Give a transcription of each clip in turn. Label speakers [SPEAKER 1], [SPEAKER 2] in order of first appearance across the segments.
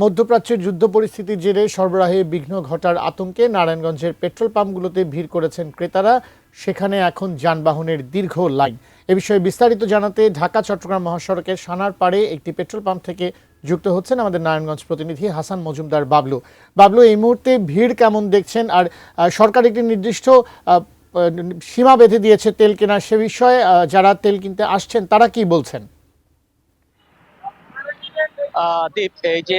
[SPEAKER 1] মধ্যপ্রাচ্যের যুদ্ধ পরিস্থিতির জেরে সরবরাহে বিঘ্ন ঘটার আতঙ্কে নারায়ণগঞ্জের পেট্রোল পাম্পগুলোতে ভিড় করেছেন ক্রেতারা। সেখানে এখন যানবাহনের দীর্ঘ লাইন। এ বিষয়ে বিস্তারিত জানাতে ঢাকা চট্টগ্রাম মহাসড়কের সানার পাড়ে একটি পেট্রোল পাম্প থেকে যুক্ত হচ্ছেন আমাদের নারায়ণগঞ্জ প্রতিনিধি হাসান মজুমদার বাবলু। বাবলু, এই মুহূর্তে ভিড় কেমন দেখছেন? আর সরকার একটি নির্দিষ্ট সীমা বেঁধে দিয়েছে তেল কেনার, সে বিষয়ে যারা তেল কিনতে আসছেন তারা কি বলছেন?
[SPEAKER 2] দীপ, এই যে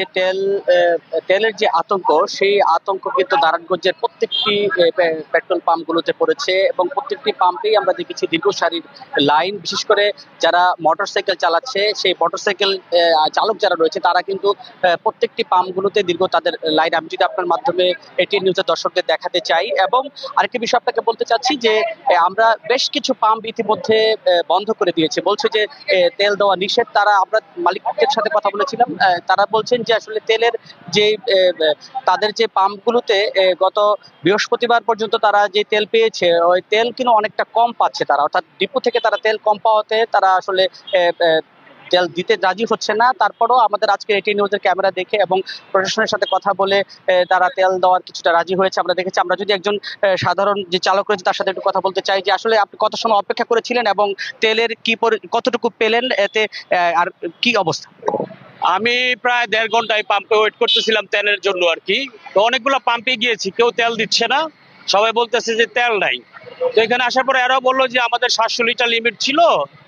[SPEAKER 2] তেলের যে আতঙ্ক, সেই আতঙ্ক কিন্তু নারায়ণগঞ্জের প্রত্যেকটি পেট্রোল পাম্পগুলোতে পড়েছে এবং প্রত্যেকটি পাম্পেই আমরা দেখেছি দীর্ঘ সারির লাইন। বিশেষ করে যারা মোটরসাইকেল চালাচ্ছে, সেই মোটরসাইকেল চালক যারা রয়েছে তারা কিন্তু প্রত্যেকটি পাম্পগুলোতে দীর্ঘ তাদের লাইন। আমি যদি আপনার মাধ্যমে এটি নিউজের দর্শকদের দেখাতে চাই। এবং আরেকটি বিষয় আপনাকে বলতে চাচ্ছি যে আমরা বেশ কিছু পাম্প ইতিমধ্যে বন্ধ করে দিয়েছে, বলছে যে তেল দেওয়া নিষেধ। আমরা মালিকদের সাথে কথা বলেছিলাম, তারা বলছেন যে আসলে তেলের যে তাদের যে পাম্পগুলোতে গত বৃহস্পতিবার পর্যন্ত তারা যে তেল পেয়েছে, ওই তেল কিন্তু অনেকটা কম পাচ্ছে তারা, অর্থাৎ ডিপো থেকে তারা তেল কম পাওয়াতে তারা আসলে তেল দিতে রাজি হচ্ছে না। তারপরও আমাদের আজকে এটি নিউজের ক্যামেরা দেখে এবং প্রশাসনের সাথে কথা বলে তারা তেল দেওয়ার কিছুটা রাজি হয়েছে আমরা দেখেছি। আমরা যদি একজন সাধারণ যে চালক রয়েছে তার সাথে একটু কথা বলতে চাই যে আসলে আপনি কত সময় অপেক্ষা করেছিলেন এবং তেলের কতটুকু পেলেন, এতে আর কি অবস্থা?
[SPEAKER 3] আমি প্রায় 1.5 ঘন্টা এই পাম্পে ওয়েট করতেছিলাম তেলের জন্য আর কি। তো অনেকগুলো পাম্পে গিয়েছি, কেউ তেল দিচ্ছে না, সবাই বলতেছে যে তেল নাই। তো এখানে আসার পরে এরাও বললো যে আমাদের 700 লিটার লিমিট ছিল,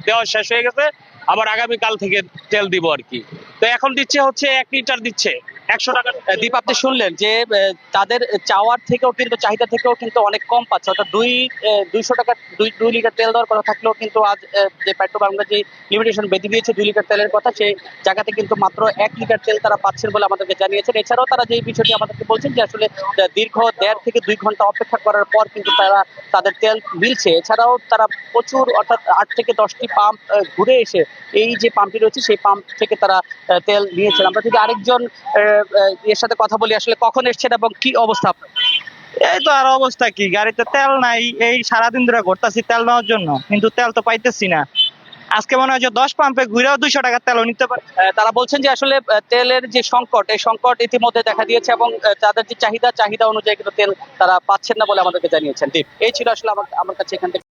[SPEAKER 3] দেওয়া শেষ হয়ে গেছে, আবার আগামীকাল থেকে তেল দিব আর কি। তো এখন দিচ্ছে হচ্ছে 1 লিটার দিচ্ছে 100 টাকা।
[SPEAKER 2] দীপ, আপনি শুনলেন যে তাদের চাওয়ার থেকেও কিন্তু চাহিদা থেকেও কিন্তু অনেক কম পাচ্ছে, অর্থাৎ 200 টাকা 2 লিটার তেল দেওয়ার কথা থাকলেও কিন্তু আজ যে পেট্রোল পাম্পে যে লিমিটেশন বেঁধে দিয়েছে 2 লিটার তেলের কথা, সেই জায়গাতে কিন্তু মাত্র 1 লিটার তেল তারা পাচ্ছেন বলে আমাদেরকে জানিয়েছেন। এছাড়াও তারা যে বিষয়টি আমাদেরকে বলছেন যে আসলে দীর্ঘ 1.5 থেকে 2 ঘন্টা অপেক্ষা করার পর কিন্তু তাদের তেল মিলছে। এছাড়াও তারা প্রচুর, অর্থাৎ 8 থেকে 10টি পাম্প ঘুরে এসে এই যে পাম্পটি রয়েছে সেই পাম্প থেকে তারা তেল নিয়েছেন। আমরা যদি আরেকজন এর সাথে কথা বলি, আসলে কখন এসছেন এবং কি অবস্থা আপনার?
[SPEAKER 4] এই তো আর অবস্থা কি, গাড়িতে তেল নাই। এই সারাদিন ধরে ঘুরতাছি তেল নেওয়ার জন্য, কিন্তু তেল তো পাইতেছি না। আজকে মনে হয় যে 10 পাম্পে ঘুরেও 200 টাকার তেলও নিতে পারে।
[SPEAKER 2] তারা বলছেন যে আসলে তেলের যে সংকট, এই সংকট ইতিমধ্যে দেখা দিয়েছে এবং তাদের যে চাহিদা অনুযায়ী কিন্তু তেল তারা পাচ্ছেন না বলে আমাদেরকে জানিয়েছেন। দীপ, এই ছিল আসলে আমার কাছে এখান থেকে